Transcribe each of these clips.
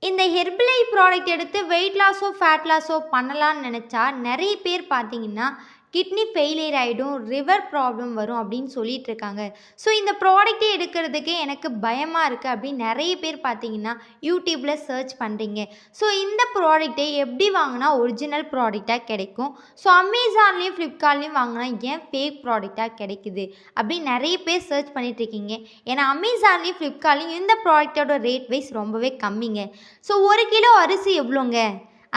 இந்த herbal product எடுத்து wait லாஸோ, fat லாஸோ பண்ணலான்னு நெனச்சா, நெறைய பேர் பார்த்தீங்கன்னா, கிட்னி ஃபெயிலியர் ஆயிடும், லிவர் ப்ராப்ளம் வரும் அப்படின்னு சொல்லிட்டு இருக்காங்க. ஸோ இந்த ப்ராடக்ட்டே எடுக்கிறதுக்கே எனக்கு பயமா இருக்கு அப்படின்னு நெறைய பேர் பார்த்தீங்கன்னா, யூடியூப்ல சர்ச் பண்றீங்க. ஸோ இந்த ப்ராடக்ட்டை எப்படி வாங்குனா ஒரிஜினல் ப்ராடக்ட்டா கிடைக்கும்? ஸோ அமேசான்லயும், ஃப்ளிப்கார்ட்லயும் வாங்குனா ஏன் ஃபேக் ப்ராடக்ட்டா கிடைக்குது? அப்படின்னு நெறைய பேர் சர்ச் பண்ணிட்டு இருக்கீங்க. ஏன்னா அமேசான்லயும், ஃப்ளிப்கார்ட்லயும் இந்த ப்ராடக்ட்டோட ரேட் வைஸ் ரொம்பவே கம்மிங்க. ஸோ 1 கிலோ அரிசி எவ்வளோங்க?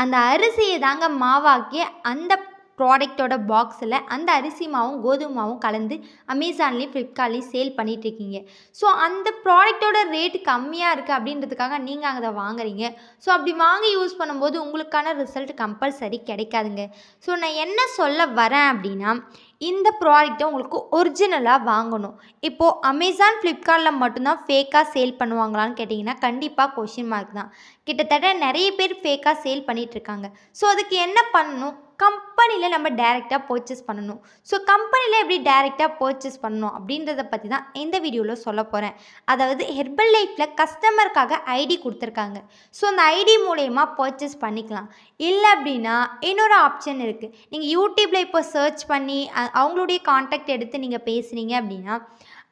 அந்த அரிசிய தாங்க மாவாக்கி அந்த ப்ராடக்ட்டோட பாக்ஸில் அந்த அரிசி மாவும், கோதுமை மாவும் கலந்து அமேசான்லேயும், ஃப்ளிப்கார்ட்லேயும் சேல் பண்ணிகிட்ருக்கீங்க. ஸோ அந்த ப்ராடக்ட்டோட ரேட் கம்மியாக இருக்குது அப்படின்றதுக்காக நீங்கள் அதை வாங்குறீங்க. ஸோ அப்படி வாங்கி யூஸ் பண்ணும்போது உங்களுக்கான ரிசல்ட் கம்பல்சரி கிடைக்காதுங்க. ஸோ நான் என்ன சொல்ல வரேன் அப்படின்னா, இந்த ப்ராடக்ட்டை உங்களுக்கு ஒரிஜினலாக வாங்கணும். இப்போது அமேசான், ஃப்ளிப்கார்ட்டில் மட்டும்தான் ஃபேக்காக சேல் பண்ணுவாங்களான்னு கேட்டிங்கன்னா, கண்டிப்பாக கொஷின் மார்க் தான். கிட்டத்தட்ட நிறைய பேர் ஃபேக்காக சேல் பண்ணிகிட்ருக்காங்க. ஸோ அதுக்கு என்ன பண்ணணும்? கம்பெனியில் நம்ம டைரெக்டாக பர்ச்சேஸ் பண்ணணும். ஸோ கம்பெனியில் எப்படி டைரெக்டாக பர்ச்சேஸ் பண்ணணும் அப்படின்றத பற்றி தான் இந்த வீடியோவில் சொல்ல போகிறேன். அதாவது ஹெர்பல் லைஃப்பில் கஸ்டமருக்காக ஐடி கொடுத்துருக்காங்க. ஸோ அந்த ஐடி மூலயமா பர்ச்சேஸ் பண்ணிக்கலாம். இல்லை அப்படின்னா இன்னொரு ஆப்ஷன் இருக்குது. நீங்கள் யூடியூப்பில் இப்போ சர்ச் பண்ணி அவங்களுடைய கான்டாக்ட் எடுத்து நீங்கள் பேசுகிறீங்க அப்படின்னா,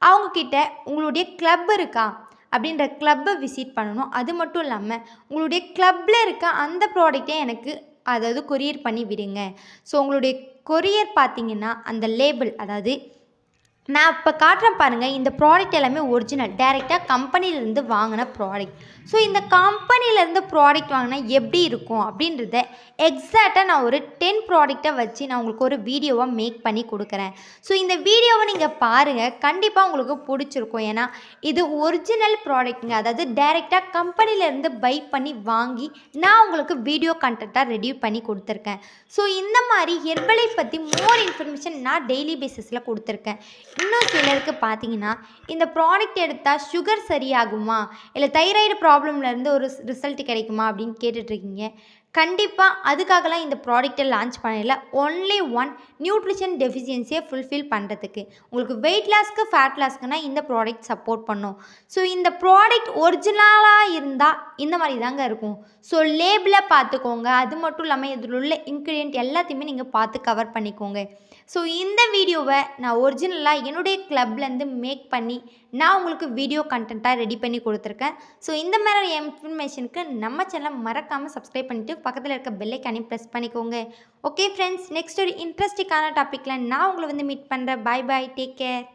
அவங்கக்கிட்ட உங்களுடைய கிளப் இருக்கா அப்படின்ற கிளப்பை விசிட் பண்ணணும். அது மட்டும் இல்லாமல் உங்களுடைய கிளப்பில் இருக்க அந்த ப்ராடக்டே எனக்கு அதாவது கொரியர் பண்ணி விடுங்க. ஸோ உங்களுடைய கொரியர் பார்த்தீங்கன்னா அந்த லேபிள், அதாவது நான் இப்போ காட்டுறேன் பாருங்கள், இந்த ப்ராடக்ட் எல்லாமே ஒரிஜினல் டைரெக்டாக கம்பெனிலேருந்து வாங்கின ப்ராடக்ட். ஸோ இந்த கம்பெனிலேருந்து ப்ராடக்ட் வாங்கினா எப்படி இருக்கும் அப்படின்றத எக்ஸாக்டாக நான் ஒரு 10 ப்ராடக்டை வச்சு நான் உங்களுக்கு ஒரு வீடியோவாக மேக் பண்ணி கொடுக்குறேன். ஸோ இந்த வீடியோவை நீங்கள் பாருங்கள், கண்டிப்பாக உங்களுக்கு பிடிச்சிருக்கும். ஏன்னா இது ஒரிஜினல் ப்ராடக்ட்டுங்க. அதாவது டைரெக்டாக கம்பெனிலேருந்து பை பண்ணி வாங்கி நான் உங்களுக்கு வீடியோ கண்டென்ட்டாக ரெடி பண்ணி கொடுத்துருக்கேன். ஸோ இந்த மாதிரி ஹெர்பலை பற்றி மோர் இன்ஃபர்மேஷன் நான் டெய்லி பேசிஸில் கொடுத்துருக்கேன். இன்னும் சிலருக்கு பார்த்தீங்கன்னா, இந்த ப்ராடக்ட் எடுத்தால் சுகர் சரியாகுமா, இல்லை தைராய்டு ப்ராப்ளம்லேருந்து ஒரு ரிசல்ட் கிடைக்குமா அப்படின்னு கேட்டுட்ருக்கீங்க. கண்டிப்பாக அதுக்காகலாம் இந்த ப்ராடக்ட்டை லான்ச் பண்ணல. ஒன்லி ஒன் நியூட்ரிஷன் டெஃபிஷியன்சியை ஃபுல்ஃபில் பண்ணுறதுக்கு. உங்களுக்கு வெயிட் லாஸ்க்கு, ஃபேட் லாஸ்க்குனா இந்த ப்ராடக்ட் சப்போர்ட் பண்ணும். ஸோ இந்த ப்ராடக்ட் ஒரிஜினலாக இருந்தால் இந்த மாதிரி தாங்க இருக்கும். ஸோ லேபிளை பார்த்துக்கோங்க. அது மட்டும் இல்லாமல் இதில் உள்ள இன்க்ரீடியன்ட் எல்லாத்தையுமே நீங்கள் பார்த்து கவர் பண்ணிக்கோங்க. ஸோ இந்த வீடியோவை நான் ஒரிஜினலாக என்னுடைய கிளப்லேருந்து மேக் பண்ணி நான் உங்களுக்கு வீடியோ கண்டென்ட்டாக ரெடி பண்ணி கொடுத்துருக்கேன். ஸோ இந்த மாதிரி இன்ஃபர்மேஷனுக்கு நம்ம சேனலை மறக்காமல் சப்ஸ்கிரைப் பண்ணிவிட்டு பக்கத்தில் இருக்க பெல் ஐக்கானையும் ப்ரெஸ் பண்ணிக்கோங்க. ஓகே ஃப்ரெண்ட்ஸ், நெக்ஸ்ட் ஒரு இன்ட்ரெஸ்டிங்கான டாப்பிக்கில் நான் உங்களை வந்து மீட் பண்ணுறேன். பாய் பாய், டேக் கேர்.